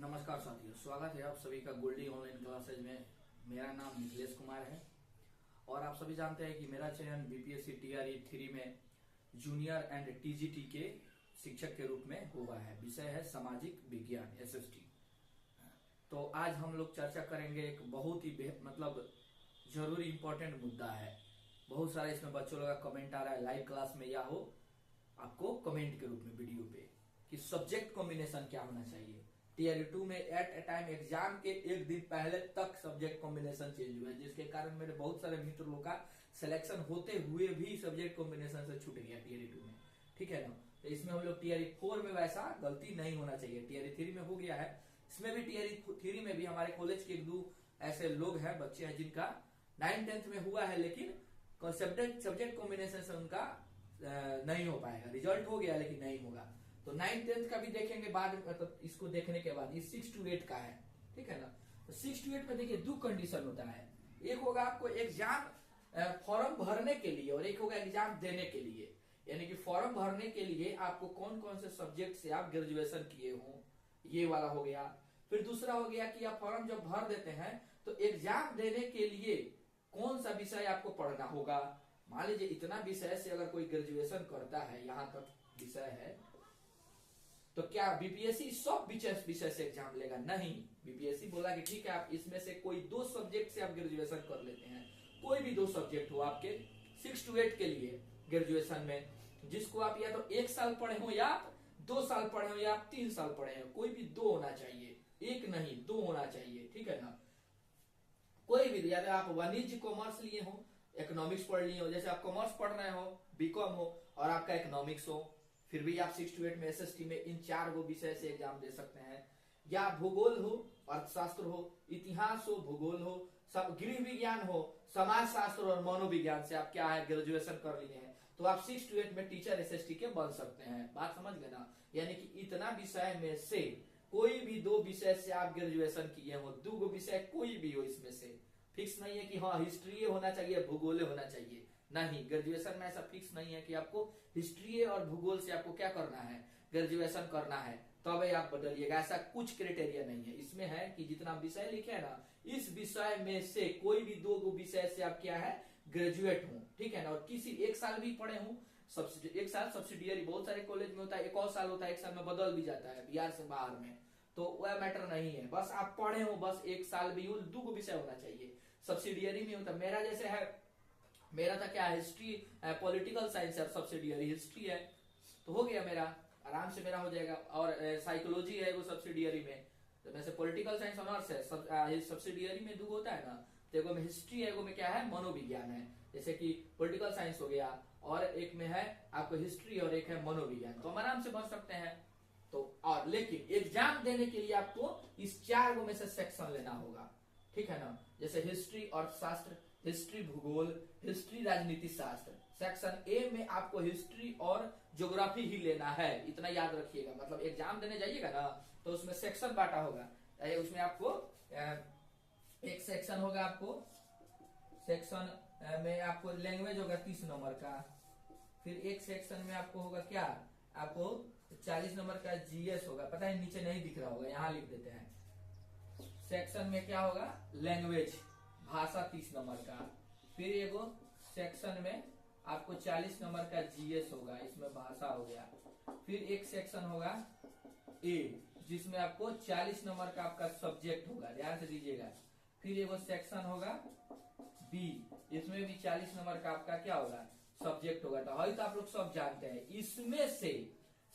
नमस्कार साथियों, स्वागत है आप सभी का गोल्डी ऑनलाइन क्लासेज में। मेरा नाम मिथिलेश कुमार है और आप सभी जानते हैं कि मेरा चयन बीपीएससी टीआरई 3 में जूनियर एंड टीजीटी के शिक्षक के रूप में हुआ है। विषय है सामाजिक विज्ञान एसएसटी। तो आज हम लोग चर्चा करेंगे एक बहुत ही जरूरी इंपॉर्टेंट मुद्दा है। बहुत सारा इसमें बच्चों लोग का कमेंट आ रहा है लाइव क्लास में या हो आपको कमेंट के रूप में वीडियो पे कि सब्जेक्ट कॉम्बिनेशन क्या होना चाहिए। टीआरई 2 में एट ए टाइम एग्जाम के एक दिन पहले तक सब्जेक्ट कॉम्बिनेशन चेंज हुआ है, जिसके कारण मेरे बहुत सारे मित्र लोग का सिलेक्शन होते हुए भी सब्जेक्ट कॉम्बिनेशन से छूट गया टीआरई 2 में। ठीक है ना। तो इसमें हम लोग टीआरई 4 में वैसा गलती नहीं होना चाहिए। टीआरई 3 में हो गया है, इसमें भी टीआरई 3 में भी हमारे कॉलेज के एक दो ऐसे लोग हैं, बच्चे हैं जिनका 9th-10th में हुआ है, लेकिन सब्जेक्ट कॉम्बिनेशन से उनका नहीं हो पाएगा। रिजल्ट हो गया लेकिन नहीं होगा। तो 9th-10th का भी देखेंगे बाद, मतलब इसको देखने के बाद। ये 6 to 8 का है, ठीक है ना। तो 6 to 8 में देखिए दो कंडीशन होता है। एक होगा आपको एग्जाम फॉर्म भरने के लिए और एक होगा एग्जाम देने के लिए। यानी कि फॉर्म भरने के लिए आपको कौन कौन से सब्जेक्ट से आप ग्रेजुएशन किए हो, ये वाला हो गया। फिर दूसरा हो गया कि आप फॉर्म जब भर देते हैं तो एग्जाम देने के लिए कौन सा विषय आपको पढ़ना होगा। मान लीजिए इतना विषय से अगर कोई ग्रेजुएशन करता है, यहां तक विषय है, तो क्या बीपीएससी सब विषय से एग्जाम लेगा? नहीं। बीपीएससी बोला कि ठीक है, आप इसमें से कोई 2 सब्जेक्ट से आप ग्रेजुएशन कर लेते हैं। कोई भी 2 सब्जेक्ट हो आपके 6 to 8 के लिए ग्रेजुएशन में, जिसको आप या तो 1 साल पढ़े हो या 2 साल पढ़े हो या 3 साल पढ़े हो। कोई भी 2 होना चाहिए, 1 नहीं 2 होना चाहिए, ठीक है ना। कोई भी, या आप वाणिज्य कॉमर्स लिए हो, इकोनॉमिक्स पढ़ लिए हो, जैसे आप कॉमर्स पढ़ रहे हो, बीकॉम हो और आपका इकोनॉमिक्स हो, फिर भी आप 6 to 8 में एसएसटी में इन 4 विषय से एग्जाम दे सकते हैं। या भूगोल हो, अर्थशास्त्र हो, इतिहास हो, भूगोल हो, सब गृह विज्ञान हो, समाज शास्त्र और मनोविज्ञान से आप क्या है ग्रेजुएशन कर लिए हैं, तो आप 6 to 8 में टीचर एसएसटी के बन सकते हैं। बात समझ गए ना। यानी कि इतना विषय में से कोई भी 2 विषय से आप ग्रेजुएशन किए हो, 2 विषय कोई भी हो, इसमें से फिक्स नहीं है कि हाँ हिस्ट्री होना चाहिए, भूगोल होना चाहिए। नहीं, ग्रेजुएशन में ऐसा फिक्स नहीं है कि आपको हिस्ट्री और भूगोल से आपको क्या करना है, ग्रेजुएशन करना है तब आप बदलिएगा। ऐसा कुछ क्राइटेरिया नहीं है। इसमें है कि जितना विषय लिखे है ना, इस विषय में से कोई भी 2 विषय से आप क्या है ग्रेजुएट हो, ठीक है ना। और किसी 1 साल भी पढ़े हो, 1 साल सब्सिडियरी बहुत सारे कॉलेज में होता है, 1 और साल होता है, 1 साल में बदल भी जाता है बिहार से बाहर में, तो वह मैटर नहीं है। बस आप पढ़े हो, बस 1 साल भी हो, 2 विषय होना चाहिए। सब्सिडियरी में होता है, मेरा जैसे है, मेरा था क्या हिस्ट्री, पॉलिटिकल साइंस है, सब्सिडियरी हिस्ट्री है, तो हो गया मेरा, आराम से मेरा हो जाएगा। और साइकोलॉजी है वो सब्सिडियरी में, तो वैसे पॉलिटिकल साइंस ऑनर्स है। सब्सिडियरी में 2 होता है ना, तो एगो में हिस्ट्री है, एगो में क्या है मनोविज्ञान है। जैसे कि पॉलिटिकल साइंस हो गया और एक में है आपको हिस्ट्री और एक है मनोविज्ञान, तो हम आराम से भर सकते हैं। तो और लेकिन एग्जाम देने के लिए आपको इस 4 में से सेक्शन लेना होगा, ठीक है ना। जैसे हिस्ट्री अर्थशास्त्र, हिस्ट्री भूगोल, हिस्ट्री राजनीति शास्त्र। सेक्शन ए में आपको हिस्ट्री और ज्योग्राफी ही लेना है, इतना याद रखिएगा। मतलब एग्जाम देने जाइएगा ना तो उसमें सेक्शन बांटा होगा। उसमें आपको एक सेक्शन होगा, आपको सेक्शन में आपको लैंग्वेज होगा 30 नंबर का। फिर एक सेक्शन में आपको होगा क्या, आपको 40 नंबर का जीएस होगा। पता है नीचे नहीं दिख रहा होगा, यहाँ लिख देते हैं। सेक्शन में क्या होगा, लैंग्वेज भाषा 30 नंबर का। फिर एगो सेक्शन में आपको 40 नंबर का जीएस होगा, इसमें भाषा हो गया। फिर एक सेक्शन होगा ए, जिसमें आपको 40 नंबर का आपका सब्जेक्ट होगा, ध्यान से दीजिएगा। फिर एगो सेक्शन होगा बी, इसमें भी 40 नंबर का आपका क्या होगा, सब्जेक्ट होगा। तो तो आप लोग सब जानते हैं। इसमें से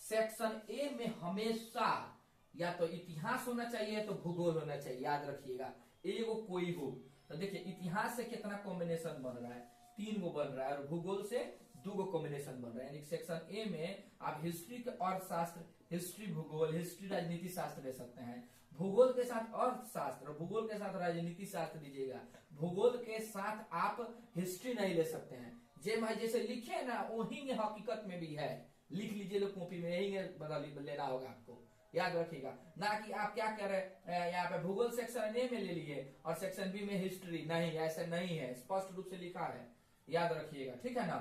सेक्शन ए में हमेशा या तो इतिहास होना चाहिए तो भूगोल होना चाहिए, याद रखिएगा। एगो कोई हो, तो देखिए इतिहास से कितना कॉम्बिनेशन बन रहा है, 3 बन रहा है, और भूगोल से 2 कॉम्बिनेशन बन रहा है। यानी सेक्शन ए में आप हिस्ट्री के अर्थशास्त्र, हिस्ट्री भूगोल, हिस्ट्री राजनीति शास्त्र ले सकते हैं। भूगोल के साथ अर्थशास्त्र और भूगोल के साथ राजनीति शास्त्र दीजिएगा। भूगोल के साथ आप हिस्ट्री नहीं ले सकते हैं। जैसे लिखे ना वही हकीकत में भी है, लिख लीजिए लोग कॉपी में, यही बदल लेना होगा आपको, याद रखिएगा। ना कि आप क्या कर रहे हैं, यहाँ पे भूगोल सेक्शन ए में ले लिए और सेक्शन बी में हिस्ट्री, नहीं ऐसा नहीं है, स्पष्ट रूप से लिखा है, याद रखिएगा, ठीक है ना।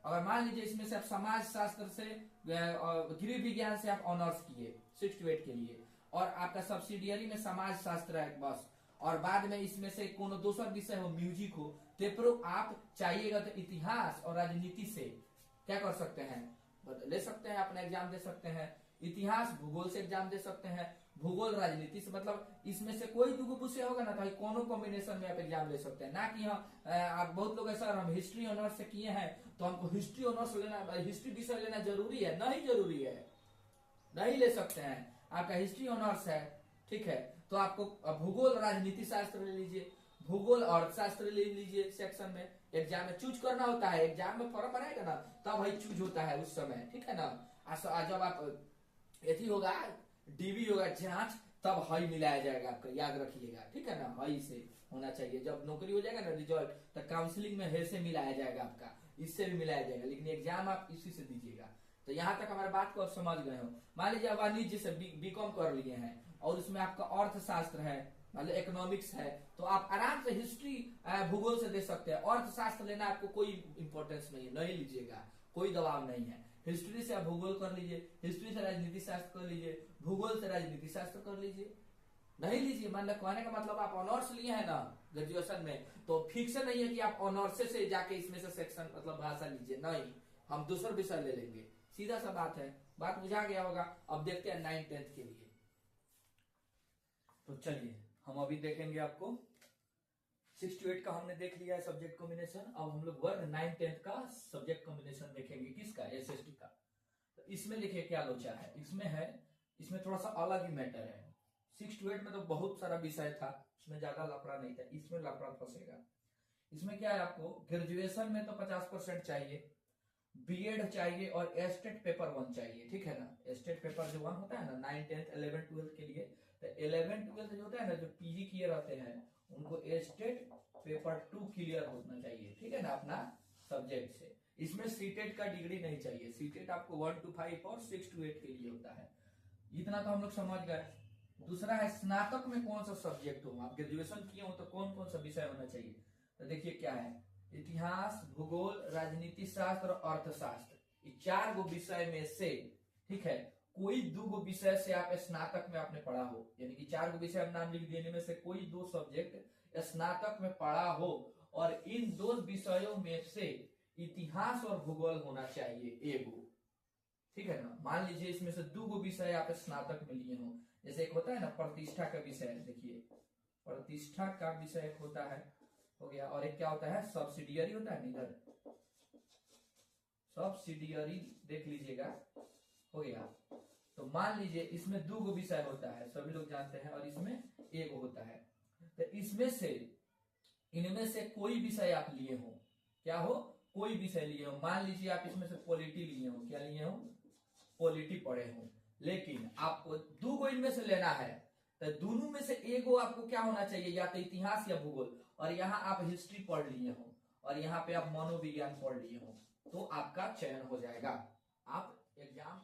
अगर मान लीजिए इसमें से आप समाज शास्त्र से गृह विज्ञान से आप ऑनर्स किए 6 to 8 के लिए, और आपका सब्सिडियरी में समाज शास्त्र है बस, और बाद में इसमें से कोनो दूसरा विषय हो, म्यूजिक हो, तो आप चाहिएगा तो इतिहास और राजनीति से क्या कर सकते हैं, ले सकते हैं, अपना एग्जाम दे सकते हैं। इतिहास भूगोल से एग्जाम दे सकते हैं, भूगोल राजनीति से, मतलब इसमें से कोई दो विषय होगा ना तो कोनो कॉम्बिनेशन में आप एग्जाम ले सकते हैं। ना कि आप बहुत लोग ऐसा, हम हिस्ट्री ऑनर्स से किए हैं तो हमको हिस्ट्री ऑनर्स लेना, हिस्ट्री विषय लेना जरूरी है, नहीं जरूरी है, नहीं ले सकते हैं। आपका हिस्ट्री ऑनर्स है, ठीक है, तो आपको भूगोल राजनीति शास्त्र ले लीजिए, भूगोल अर्थशास्त्र ले लीजिए। सेक्शन में एग्जाम में चूज करना होता है, एग्जाम में फॉर्म बनाएगा ना तब भाई चूज होता है उस समय, ठीक है ना। जब आप एथी होगा, डीबी होगा जांच, तब हाई मिलाया जाएगा आपका, याद रखिएगा, ठीक है ना, हाई से होना चाहिए। जब नौकरी हो जाएगा ना रिजल्ट, तो काउंसलिंग में हे से मिलाया जाएगा आपका, इससे भी मिलाया जाएगा, लेकिन एग्जाम आप इसी से दीजिएगा। तो यहाँ तक हमारे बात को आप समझ गए हो। मान लीजिए आप वाणिज्य से बीकॉम कर लिए हैं और उसमें आपका अर्थशास्त्र है, मतलब इकोनॉमिक्स है, तो आप आराम से हिस्ट्री भूगोल से दे सकते हैं। अर्थशास्त्र लेना आपको कोई इंपॉर्टेंस नहीं है, नहीं लीजिएगा, कोई दबाव नहीं है। हिस्ट्री से आप भूगोल कर लीजिए, हिस्ट्री से राजनीति शास्त्र कर लीजिए, भूगोल से राजनीति शास्त्र कर लीजिए, नहीं लीजिए। मान लो कहने का मतलब आप ऑनर्स लिए हैं ना ग्रेजुएशन में, तो फिक्स नहीं है कि आप ऑनर्स से जाके इसमें से सेक्शन मतलब भाषा लीजिए, नहीं, हम दूसरा विषय ले लेंगे, सीधा सा बात है। बात बुझा गया होगा। अब देखते हैं 9th 10th के लिए। तो चलिए हम अभी देखेंगे आपको 6 to 8 का हमने देख लिया है सब्जेक्ट कॉम्बिनेशन। अब हम लोग वर्ग 9th 10th का सब्जेक्ट कॉम्बिनेशन देखेंगे, किसका, एसएसटी का। तो इसमें देखिए क्या लोचा है, इसमें है, इसमें थोड़ा सा अलग ही मैटर है। 6 to 8 में तो बहुत सारा विषय था, उसमें ज्यादा लफड़ा नहीं था, इसमें लफड़ा फंसेगा। इसमें क्या है, आपको ग्रेजुएशन में तो 50% चाहिए, बीएड चाहिए और स्टेट पेपर 1 चाहिए, ठीक है ना। स्टेट पेपर जो 1 होता है ना 9, 10, 11, 12 के लिए, तो 11, 12 जो होता है ना, जो पीजी किए रहते हैं उनको स्टेट पेपर 2 क्लियर होना चाहिए, ठीक है ना, अपना सब्जेक्ट से। इसमें सीटेट का डिग्री नहीं चाहिए, सीटेट आपको 1 to 5 और 6 to 8 के लिए होता है। इतना तो हम लोग समझ गए। दूसरा है स्नातक में कौन सा सब्जेक्ट हो, आप ग्रेजुएशन किए हो तो कौन कौन सा विषय होना चाहिए। तो देखिए क्या है, इतिहास, भूगोल, राजनीति शास्त्र और अर्थशास्त्र, ये 4 गो विषय में से, ठीक है, कोई 2 गो विषय से आप स्नातक में आपने पढ़ा हो, यानी कि 4 गो विषय नाम लिख देने में से कोई 2 सब्जेक्ट स्नातक में पढ़ा हो, और इन 2 विषयों में से इतिहास और भूगोल होना चाहिए एगो, ठीक है ना। मान लीजिए इसमें से 2 गो विषय आप स्नातक में लिए हो, जैसे एक होता है ना प्रतिष्ठा का विषय, देखिए प्रतिष्ठा का विषय एक होता है, हो गया, और एक क्या होता है, सब्सिडियरी होता है, इधर सब्सिडियरी देख लीजिएगा, हो गया। तो मान लीजिए इसमें 2 गो विषय होता है, सभी लोग जानते हैं, और इसमें एक होता है। तो इसमें से, इनमें से कोई विषय आप लिए हो, क्या हो, कोई विषय लिए हो। मान लीजिए आप इसमें से पॉलिटी लिए हो, क्या लिए हो, पॉलिटी पढ़े हो, लेकिन आपको 2 गो इनमें से लेना है, तो दोनों में से एगो आपको क्या होना चाहिए, या तो इतिहास या भूगोल, और यहाँ आप हिस्ट्री पढ़ लिए हो और यहाँ पे आप मनोविज्ञान पढ़ लिए हो, तो आपका चयन हो जाएगा। आप एग्जाम,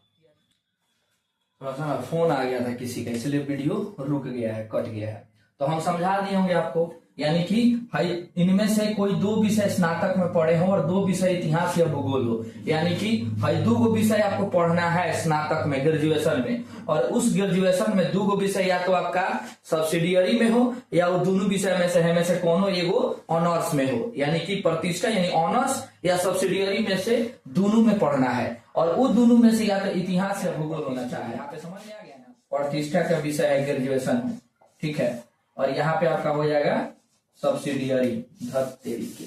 थोड़ा सा फोन आ गया था किसी का, इसलिए वीडियो रुक गया है, कट गया है, तो हम समझा दिए होंगे आपको। यानी कि भाई इनमें से कोई 2 विषय स्नातक में पढ़े हो और 2 विषय इतिहास या भूगोल हो, यानी कि भाई 2 गो विषय आपको पढ़ना है स्नातक में, ग्रेजुएशन में, और उस ग्रेजुएशन में 2 गो विषय या तो आपका सब्सिडियरी में हो, या वो दोनों विषय में से कोनो एगो ऑनर्स में हो, यानी कि प्रतिष्ठा यानी ऑनर्स या सब्सिडियरी में से दोनों में पढ़ना है, और वो दोनों में से या तो इतिहास या भूगोल होना चाहिए। यहाँ पे समझ में आ गया ना, प्रतिष्ठा का विषय है ग्रेजुएशन में, ठीक है, और यहाँ पे आपका हो जाएगा सब्सिडियरी, धत्तेरी के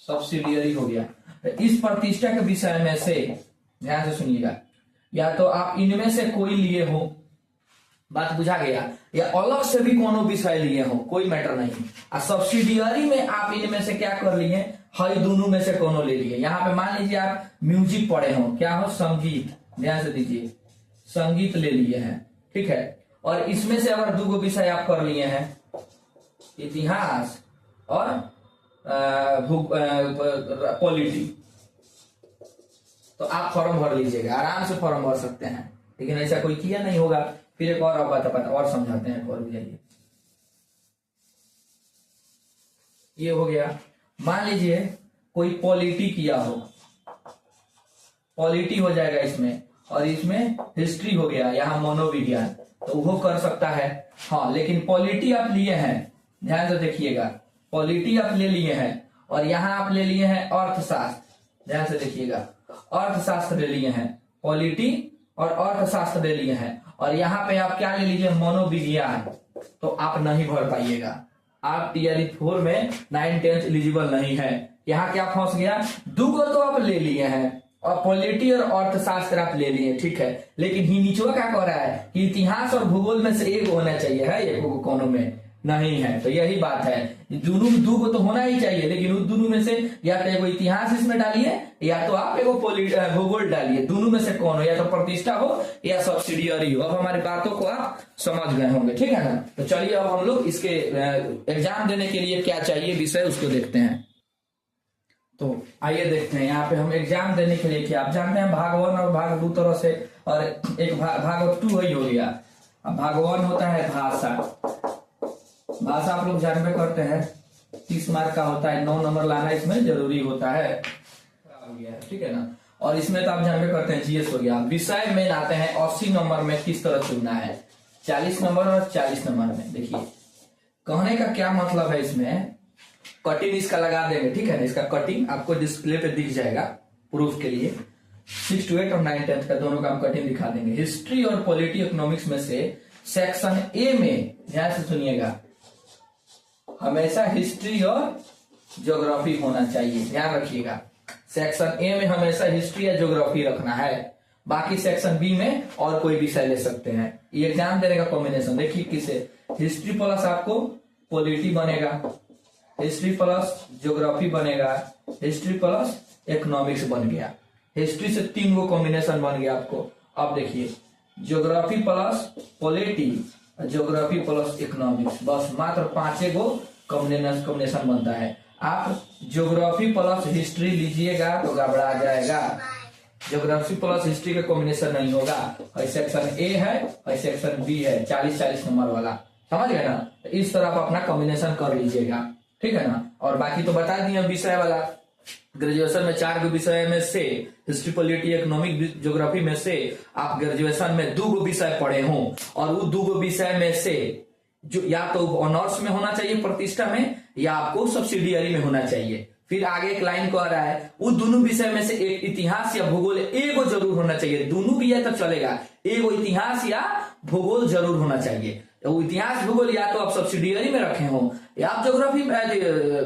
सब्सिडियरी हो गया। तो इस प्रतिष्ठा के विषय में से ध्यान से सुनिएगा, या तो आप इनमें से कोई लिए हो, बात बुझा गया, या अलग से भी कोनो विषय लिए हो, कोई मैटर नहीं। और सब्सिडियरी में आप इनमें से क्या कर लिए, हर दोनों में से कोनो ले लिए। यहाँ पे मान लीजिए आप म्यूजिक पढ़े हो, क्या हो, संगीत, ध्यान से दीजिए, संगीत ले लिए हैं, ठीक है, और इसमें से अगर 2 गो विषय आप कर लिए हैं, इतिहास और पॉलिटी, तो आप फॉर्म भर लीजिएगा, आराम से फॉर्म भर सकते हैं। लेकिन ऐसा कोई किया नहीं होगा, फिर एक और पता और समझाते हैं, और जाइए, ये हो गया। मान लीजिए कोई पॉलिटी किया हो, पॉलिटी हो जाएगा इसमें, और इसमें हिस्ट्री हो गया, यहाँ मनोविज्ञान, तो वो कर सकता है। हाँ, लेकिन पॉलिटी आप लिए हैं, ध्यान से देखिएगा, पॉलिटी आप ले लिए हैं और यहाँ आप ले लिए हैं अर्थशास्त्र, ध्यान से देखिएगा, अर्थशास्त्र ले लिए हैं, पॉलिटी और अर्थशास्त्र ले लिए हैं, और यहाँ पे आप क्या ले लीजिए, मनोविज्ञान, तो आप नहीं भर पाइएगा। आप टीआरई 4 में 9, 10 एलिजिबल नहीं है। यहाँ क्या फंस गया, दूगो तो आप ले लिए हैं और पॉलिटी और अर्थशास्त्र आप ले लिए, ठीक है, लेकिन ही नीचवा क्या कह रहा है कि इतिहास और भूगोल में से एक होना चाहिए, है एक कोनो में नहीं है। तो यही बात है, दोनों दूगो तो होना ही चाहिए, लेकिन उस दोनों में से या तो एगो इतिहास इसमें डालिए या तो आप एगो भूगोल डालिए, दोनों में से कौन हो, या तो प्रतिष्ठा हो या सब्सिडियरी हो। अब हमारी बातों को आप समझ गए होंगे, ठीक है ना। तो चलिए अब हम लोग इसके एग्जाम देने के लिए क्या चाहिए विषय उसको देखते हैं। तो आइए देखते हैं, यहाँ पे हम एग्जाम देने के लिए क्या, आप जानते हैं भाग 1 और भाग 2 तरह से, और एक भाग 2 वही हो गया। अब भाग 1 होता है भाषा, भाषा आप लोग जानबे करते हैं 30 मार्क का होता है, 9 नंबर लाना इसमें जरूरी होता है, हो गया है, ठीक है ना। और इसमें तो आप जानबे करते हैं जीएस हो गया। विषय में आते हैं 80 नंबर में किस तरह चुनना है, 40 नंबर और 40 नंबर में। देखिए कहने का क्या मतलब है, इसमें कटिंग इसका लगा देंगे, ठीक है ना, इसका कटिंग आपको डिस्प्ले पे दिख जाएगा प्रूफ के लिए। 6 to 8 और 9, 10 का दोनों का हम कटिंग दिखा देंगे। हिस्ट्री और पॉलिटी इकोनॉमिक्स में से सेक्शन ए में, ध्यान से सुनिएगा, हमेशा हिस्ट्री और ज्योग्राफी होना चाहिए, ध्यान रखिएगा। सेक्शन ए में हमेशा हिस्ट्री या ज्योग्राफी रखना है, बाकी सेक्शन बी में और कोई विषय ले सकते हैं। ये एग्जाम देने का कॉम्बिनेशन देखिए किसे, हिस्ट्री प्लस आपको पॉलिटी बनेगा, हिस्ट्री प्लस ज्योग्राफी बनेगा, हिस्ट्री प्लस इकोनॉमिक्स बन गया। हिस्ट्री से 3 गो कॉम्बिनेशन बन गया आपको। अब देखिए geography plus polity, geography plus economics, बस मात्र 5 गो कॉम्बिनेशन बनता है। आप ज्योग्राफी प्लस हिस्ट्री लीजिएगा तो गड़बड़ा जाएगा, ज्योग्राफी प्लस हिस्ट्री का कॉम्बिनेशन नहीं होगा। और सेक्शन ए है और सेक्शन बी है, 40-40 नंबर वाला, समझ गए ना। इस तरह आप अपना कॉम्बिनेशन कर लीजिएगा, ठीक है ना। और बाकी तो बता दिए विषय वाला, ग्रेजुएशन में 4 गो विषय में से हिस्ट्री पॉलिटी इकोनॉमिक ज्योग्राफी में से आप ग्रेजुएशन में 2 गो विषय पढ़े हों, और वो 2 गो विषय में से जो या तो ऑनर्स में होना चाहिए प्रतिष्ठा में, या आपको सब्सिडियरी में होना चाहिए। फिर आगे एक लाइन कह रहा है वो दोनों विषय में से एक इतिहास या भूगोल एगो जरूर होना चाहिए, दोनों भी है तो चलेगा, एगो इतिहास या भूगोल जरूर होना चाहिए। तो इतिहास भूगोल या तो आप सब्सिडियरी में रखे हो या आप ज्योग्राफी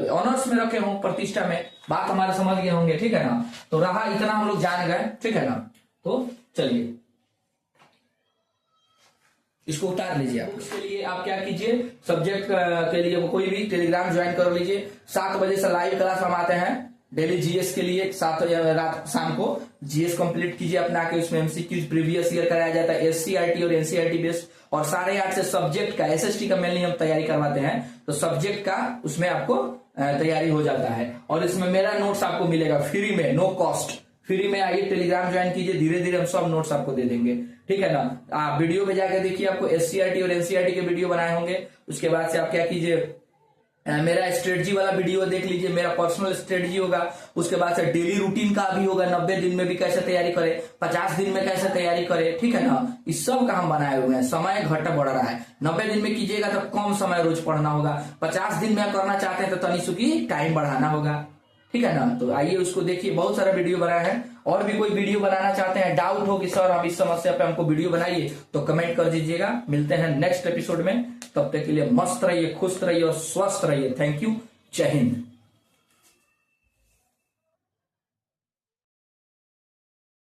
ऑनर्स में रखे हो प्रतिष्ठा में। बात हमारे समझ गए होंगे, ठीक है ना। तो रहा इतना हम लोग जान गए, ठीक है ना। तो चलिए इसको उतार लीजिए। आप उसके लिए आप क्या कीजिए, सब्जेक्ट के लिए कोई भी टेलीग्राम ज्वाइन कर लीजिए। 7 बजे से लाइव क्लास हम आते हैं डेली जीएस के लिए, 7 रात शाम को जीएस कंप्लीट कीजिए अपना के, उसमें एमसीक्यूज प्रीवियस ईयर कराया जाता है, एससीईआरटी और एनसीईआरटी बेस्ड, और 8:30 से सब्जेक्ट का एसएसटी का मेनली हम तैयारी करवाते हैं, तो सब्जेक्ट का उसमें आपको तैयारी हो जाता है। और इसमें मेरा नोट्स आपको मिलेगा फ्री में, नो कॉस्ट, फ्री में। आइए टेलीग्राम ज्वाइन कीजिए, धीरे धीरे हम सब नोट्स आपको दे देंगे, ठीक है ना। आप वीडियो पे जाकर देखिए, आपको एससीईआरटी और एनसीईआरटी के वीडियो बनाए होंगे। उसके बाद से आप क्या कीजिए, मेरा स्ट्रेटजी वाला वीडियो देख लीजिए, मेरा पर्सनल स्ट्रेटजी होगा। उसके बाद से डेली रूटीन का भी होगा, 90 दिन में भी कैसे तैयारी करें, 50 दिन में कैसे तैयारी करें, ठीक है ना। इस सब का हम बनाए हुए हैं। समय घट बढ़ रहा है, 90 दिन में कीजिएगा तो कम समय रोज पढ़ना होगा, 50 दिन में करना चाहते हैं तो तनिसु की टाइम बढ़ाना होगा, ठीक है ना। तो आइए उसको देखिए, बहुत सारा वीडियो बनाया है। और भी कोई वीडियो बनाना चाहते हैं, डाउट हो कि सर हम इस समस्या पे हमको वीडियो बनाइए, तो कमेंट कर दीजिएगा। मिलते हैं नेक्स्ट एपिसोड में, तब तक के लिए मस्त रहिए, खुश रहिए और स्वस्थ रहिए। थैंक यू, जय हिंद।